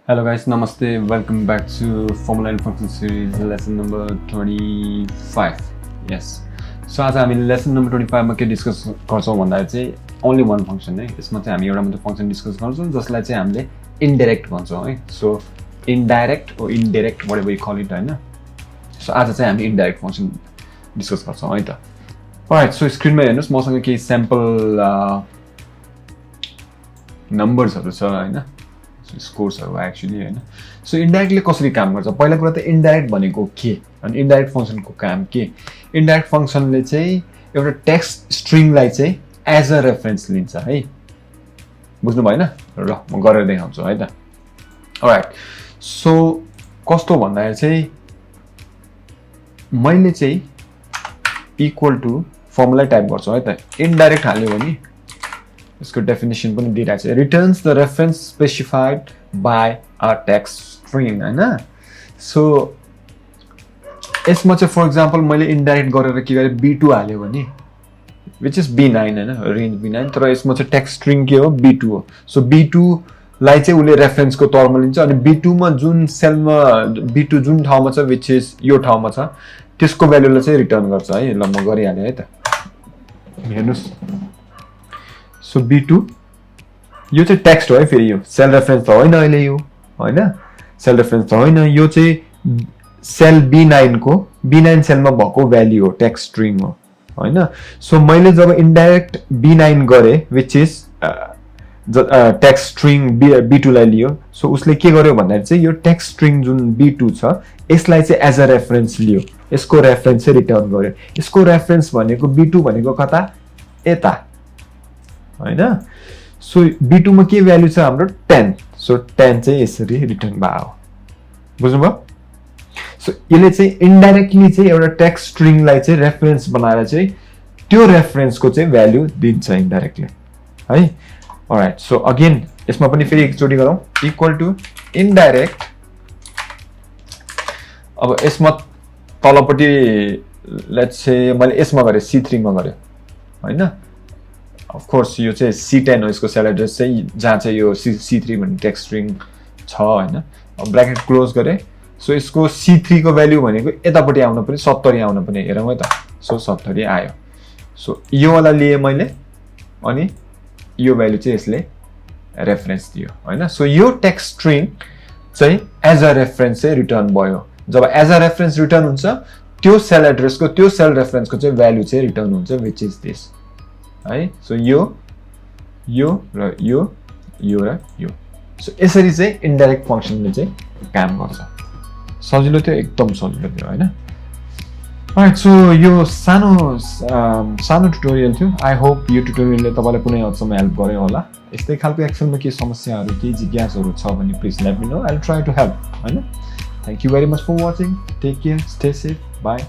Hello guys, namaste. Welcome back to Formula and Function series lesson number 25. Yes. So आज हामी lesson number 25 मा के discuss गर्छौं भन्दा चाहिँ only one function है. यसमा चाहिँ हामी एउटा मात्र फंक्सन डिस्कस गर्छौं जसलाई चाहिँ हामीले indirect भन्छौं है. So indirect or indirect whatever you call it हैन. So आज चाहिँ हामी indirect function डिस्कस गर्छौं है त. Alright, so स्क्रिनमा हेर्नुस् मसँग केही स्याम्पल नम्बर्सहरु छ हैन. स्कोर्सहरु एक्चुअली हैन. सो इन्डाइरेक्टली कसरी काम गर्छ? पहिला कुरा त इन्डाइरेक्ट भनेको के? अनि इन्डाइरेक्ट फंक्सनको काम के? इन्डाइरेक्ट फंक्सनले चाहिँ एउटा टेक्स्ट स्ट्रिङलाई चाहिँ एज अ रेफरेन्स लिन्छ है. बुझ्नु भएन? ल म गरेर देखाउँछु है त. अलराइट. सो कस्तो भन्दा चाहिँ मैले चाहिँ इक्वल टु फर्मुला टाइप गर्छु है त. इन्डाइरेक्ट हाल्यो भने इसको डेफिनेसन पनि दिइरहेको छ. Returns the reference specified by a text string हैन. सो यसमा चाहिँ फर एक्जाम्पल मैले इन्डाइरेक्ट गरेर के गरे b2 हाल्यो भने व्हिच इज b9 हैन, रेन्ज b9. तर यसमा चाहिँ टेक्स्ट स्ट्रिङ के हो? b2 हो. सो b2 लाई चाहिँ उले रेफरेन्सको तौरमा लिन्छ अनि b2 मा जुन सेलमा b2 जुन ठाउँमा छ व्हिच इज यो ठाउँमा छ त्यसको भ्यालुलाई चाहिँ रिटर्न गर्छ है. ल म गरिहाले है त. हेर्नुस्. सो b2 यो चाहिँ टेक्स्ट हो है. फेरि यो सेल रेफरेन्स त होइन अहिले यो हैन. सेल रेफरेन्स त होइन. यो चाहिँ सेल b9 को b9 सेलमा भएको भ्यालु हो, टेक्स्ट स्ट्रिङ हो हैन. सो मैले जब इन्डाइरेक्ट b9 गरे which is text string b2 लाई लियो. सो उसले के गर्यो भन्दा चाहिँ यो टेक्स्ट स्ट्रिङ जुन b2 छ यसलाई चाहिँ एज अ रेफरेन्स लियो. यसको रेफरेन्स चाहिँ रिटर्न गर्यो. यसको रेफरेन्स भनेको b2 भनेको कता? यता हैन. सो b2 मा के भ्यालु छ हाम्रो? 10. सो 10 चाहिँ यसरी रिटर्न भयो. बुझ्नुभयो? सो यसले चाहिँ इन्डाइरेक्टली चाहिँ एउटा टेक्स्ट स्ट्रिङलाई चाहिँ रेफरेन्स बनाएर चाहिँ त्यो रेफरेन्सको चाहिँ भ्यालु दिन्छ इन्डाइरेक्टली है. अलराइट. सो अगेन यसमा पनि फेरि एकचोटी गरौँ. Equal to indirect. अब यसमा तलपट्टि लेट्स से मैले यसमा गरे C3 मा गरे हैन. अफ कोर्स यो चाहिँ C10 हो. यसको सेल एड्रेस चाहिँ जहाँ चाहिँ यो C3 भन्ने टेक्स्ट स्ट्रिङ छ हैन. अब ब्र्याकेट क्लोज गरे. सो यसको C3 को भ्यालु भनेको यतापट्टि आउन पनि 70 आउन पनि हेरौँ है त. सो 70 आयो. सो यो वाला लिए मैले अनि यो भ्यालु चाहिँ यसले रेफरेन्स दियो हैन. सो यो टेक्स्ट स्ट्रिङ चाहिँ एज अ रेफरेन्स चाहिँ रिटर्न भयो. जब एज अ रेफरेन्स रिटर्न हुन्छ त्यो सेल एड्रेसको त्यो सेल रेफरेन्सको चाहिँ भ्यालु चाहिँ रिटर्न हुन्छ व्हिच इज दिस है. सो यो र यो र यो. सो यसरी चाहिँ इन्डाइरेक्ट फंक्सनले चाहिँ काम गर्छ. सजिलो थियो, एकदम सजिलो थियो हैन. राइट. सो यो सानो ट्युटोरियल थियो. आई होप यो ट्युटोरियलले तपाईलाई कुनै हदसम्म हेल्प गर्यो होला. यस्तै खालको एक्सेलमा के समस्याहरू के जिज्ञासाहरू छ भने please let me know. I will try to help हैन. Thank you very much for watching. Take care. Stay safe. Bye.